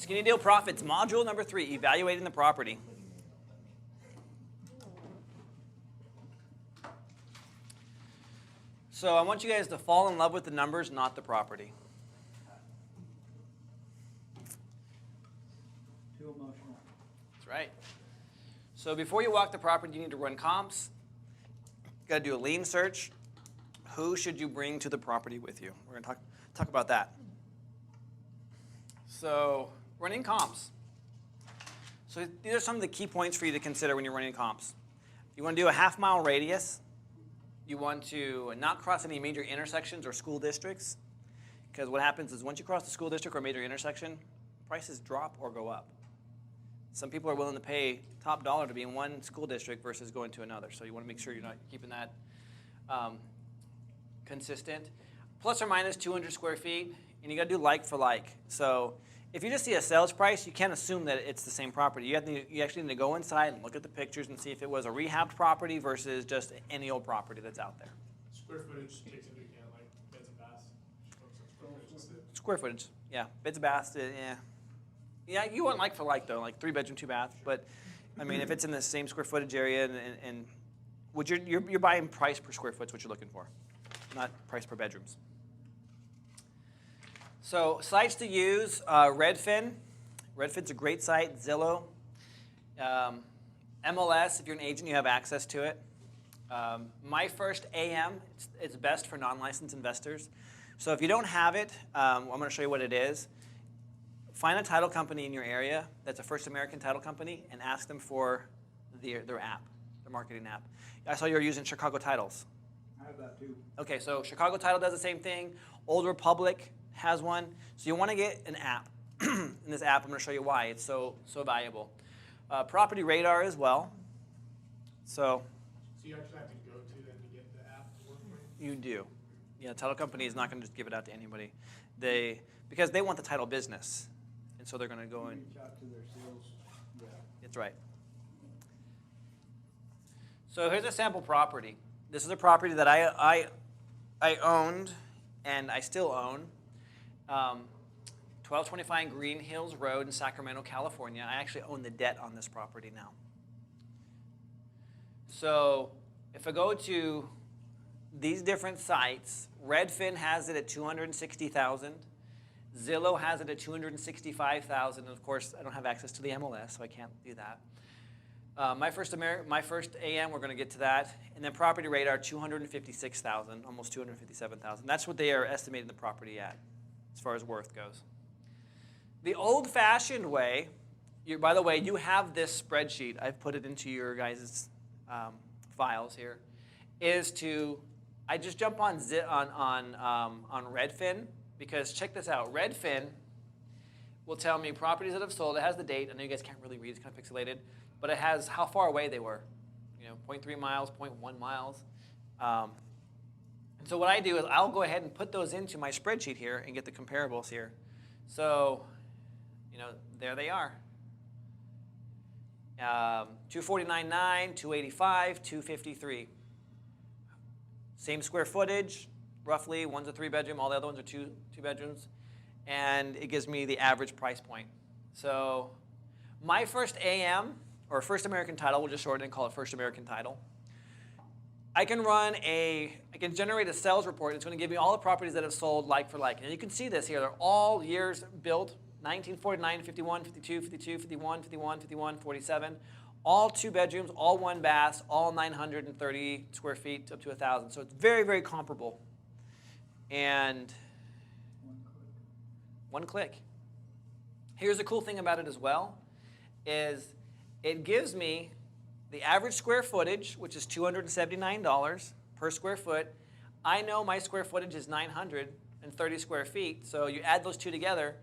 Skinny Deal Profits, module number 3, evaluating the property. So I want you guys to fall in love with the numbers, not the property. Too emotional. That's right. So before you walk the property, you need to run comps. Got to do a lean search. Who should you bring to the property with you? We're going to talk about that. So running comps. So these are some of the key points for you to consider when you're running comps. You want to do a half-mile radius. You want to not cross any major intersections or school districts, because what happens is once you cross the school district or major intersection, prices drop or go up. Some people are willing to pay top dollar to be in one school district versus going to another, so you want to make sure you're not keeping that consistent. Plus or minus 200 square feet, and you got to do like for like. So if you just see a sales price, you can't assume that it's the same property. You actually need to go inside and look at the pictures and see if it was a rehabbed property versus just any old property that's out there. Square footage takes into account like beds and baths. Square footage, yeah. Beds and baths, yeah. Yeah, you want like for like though, like 3-bedroom, 2-bath. But I mean, if it's in the same square footage area, and what you're buying price per square foot is what you're looking for, not price per bedrooms. So sites to use, Redfin. Redfin's a great site. Zillow. MLS, if you're an agent, you have access to it. My First AM, it's best for non-licensed investors. So if you don't have it, I'm going to show you what it is. Find a title company in your area that's a First American title company and ask them for their app, their marketing app. I saw you were using Chicago Titles. I have that too. Okay, so Chicago Title does the same thing. Old Republic has one. So you want to get an app. In this app, I'm going to show you why it's so valuable. Property Radar as well. So you actually have to go to them to get the app to work for you? You do. Yeah, the title company is not going to just give it out to anybody. Because they want the title business. And so they're going to go in. Reach out to their sales rep. That's right. So here's a sample property. This is a property that I owned and I still own. 1225 Green Hills Road in Sacramento, California. I actually own the debt on this property now. So if I go to these different sites, Redfin has it at $260,000. Zillow has it at $265,000. And of course, I don't have access to the MLS, so I can't do that. My first AM, we're going to get to that. And then Property Radar, $256,000, almost $257,000. That's what they are estimating the property at, as far as worth goes. The old-fashioned way, by the way, you have this spreadsheet. I've put it into your guys' files here. Is I just jump on Redfin, because check this out. Redfin will tell me properties that have sold. It has the date. I know you guys can't really read. It's kind of pixelated. But it has how far away they were. 0.3 miles, 0.1 miles. And so what I do is I'll go ahead and put those into my spreadsheet here and get the comparables here. So, there they are. 249.9, 285, 253. Same square footage, roughly. One's a 3-bedroom, all the other ones are two bedrooms. And it gives me the average price point. So my First AM, or First American Title, we'll just shorten it and call it First American Title. I can generate a sales report. It's going to give me all the properties that have sold like for like. And you can see this here. They're all years built, 1949, 51, 52, 52, 51, 51, 51, 47. All 2 bedrooms, all 1 baths, all 930 square feet up to 1,000. So it's very, very comparable. And one click. Here's the cool thing about it as well, is it gives me the average square footage, which is $279 per square foot. I know my square footage is 930 square feet, so you add those two together,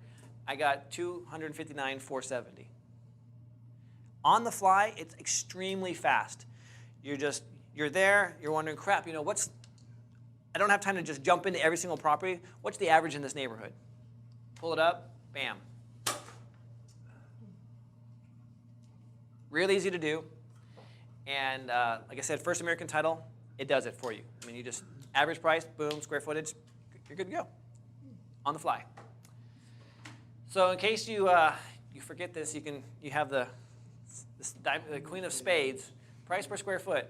I got $259,470. On the fly, it's extremely fast. You're there, you're wondering, crap, I don't have time to just jump into every single property. What's the average in this neighborhood? Pull it up, bam. Real easy to do. And like I said, First American Title, it does it for you. I mean, you just average price, boom, square footage, you're good to go on the fly. So in case you you forget this, you have the Queen of Spades, price per square foot.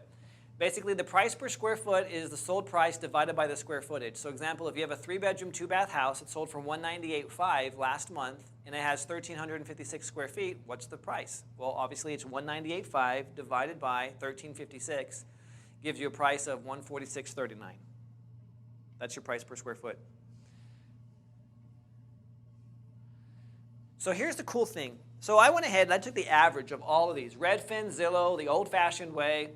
Basically, the price per square foot is the sold price divided by the square footage. So example, if you have a 3-bedroom, 2-bath house, it sold for $198.5 last month, and it has 1,356 square feet, what's the price? Well, obviously, it's $198.5 divided by 1,356 gives you a price of $146.39. That's your price per square foot. So here's the cool thing. So I went ahead and I took the average of all of these. Redfin, Zillow, the old-fashioned way,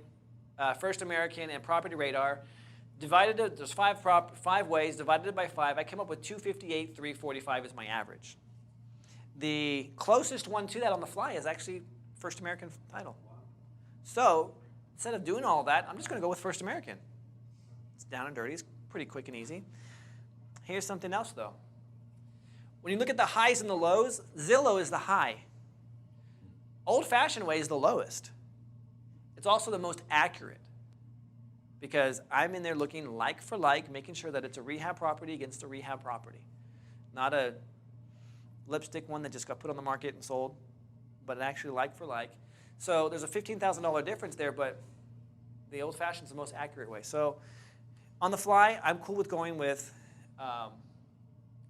First American, and Property Radar. Divided it, there's five ways, divided it by 5. I came up with 258,345 is my average. The closest one to that on the fly is actually First American title. So instead of doing all that, I'm just going to go with First American. It's down and dirty. It's pretty quick and easy. Here's something else, though. When you look at the highs and the lows, Zillow is the high. Old-fashioned way is the lowest. It's also the most accurate because I'm in there looking like for like, making sure that it's a rehab property against a rehab property. Not a lipstick one that just got put on the market and sold, but actually like for like. So there's a $15,000 difference there, but the old-fashioned is the most accurate way. So on the fly, I'm cool with going with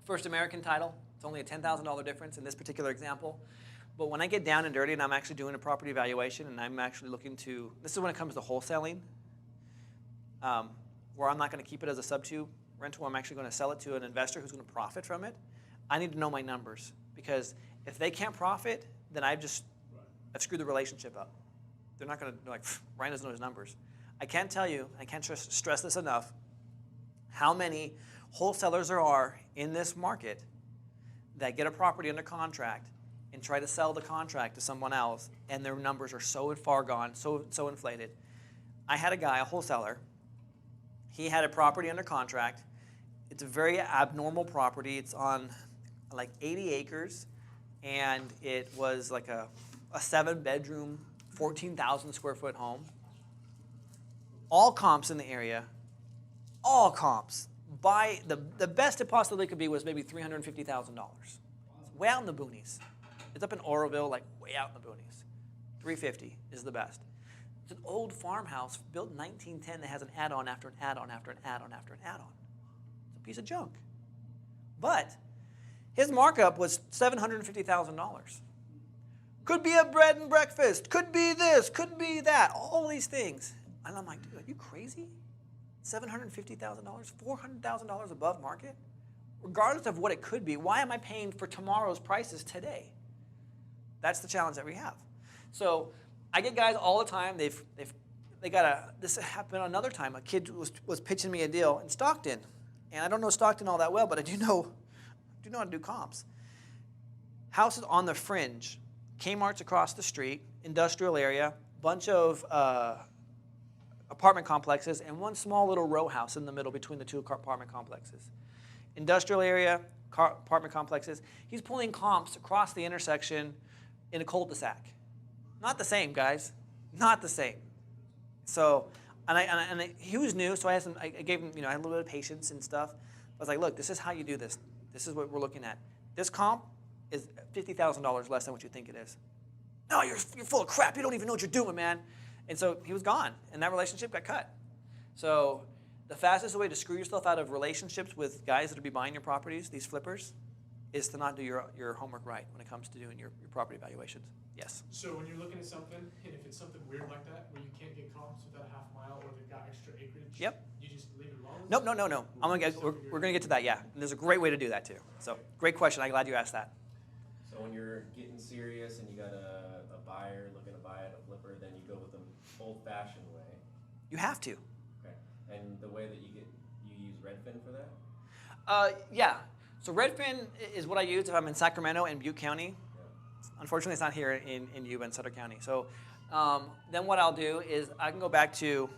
First American title. It's only a $10,000 difference in this particular example. But when I get down and dirty and I'm actually doing a property evaluation and I'm actually looking to, this is when it comes to wholesaling, where I'm not going to keep it as a sub-2 rental. I'm actually going to sell it to an investor who's going to profit from it. I need to know my numbers because if they can't profit, then I've screwed the relationship up. They're not going to, like, Ryan doesn't know his numbers. I can't tell you, I can't stress this enough, how many wholesalers there are in this market that get a property under contract and try to sell the contract to someone else, and their numbers are so far gone, so inflated. I had a guy, a wholesaler. He had a property under contract. It's a very abnormal property. It's on like 80 acres, and it was like a 7-bedroom, 14,000 square foot home. All comps in the area, all comps. By the best it possibly could be was maybe $350,000. It's way out in the boonies. It's up in Oroville, like way out in the boonies. 350 is the best. It's an old farmhouse built in 1910 that has an add-on after an add-on after an add-on after an add-on. It's a piece of junk. But his markup was $750,000. Could be a bread and breakfast. Could be this. Could be that. All these things. And I'm like, dude, are you crazy? $750,000? $400,000 above market? Regardless of what it could be, why am I paying for tomorrow's prices today? That's the challenge that we have. So I get guys all the time. This happened another time. A kid was pitching me a deal in Stockton, and I don't know Stockton all that well, but I do know how to do comps. Houses on the fringe, Kmart's across the street, industrial area, bunch of apartment complexes, and one small little row house in the middle between the two apartment complexes. Industrial area, apartment complexes. He's pulling comps across the intersection in a cul-de-sac. Not the same, guys. Not the same. So, he was new, so I gave him, I had a little bit of patience and stuff. I was like, look, this is how you do this. This is what we're looking at. This comp is $50,000 less than what you think it is. No, you're full of crap. You don't even know what you're doing, man. And so he was gone, and that relationship got cut. So the fastest way to screw yourself out of relationships with guys that will be buying your properties, these flippers, is to not do your homework right when it comes to doing your property evaluations. Yes? So when you're looking at something, and if it's something weird like that, where you can't get comps without a half mile or they've got extra acreage, Yep. you just leave it alone? Nope, no. We're going to get to that, yeah. And there's a great way to do that, too. So great question. I'm glad you asked that. So when you're getting serious and you got a buyer looking to buy it, a flipper, then you go with the old-fashioned way. You have to. Okay. And the way that you use Redfin for that? Yeah. So Redfin is what I use if I'm in Sacramento and Butte County. Yeah. Unfortunately, it's not here in Yuba and Sutter County. So then what I'll do is I can go back to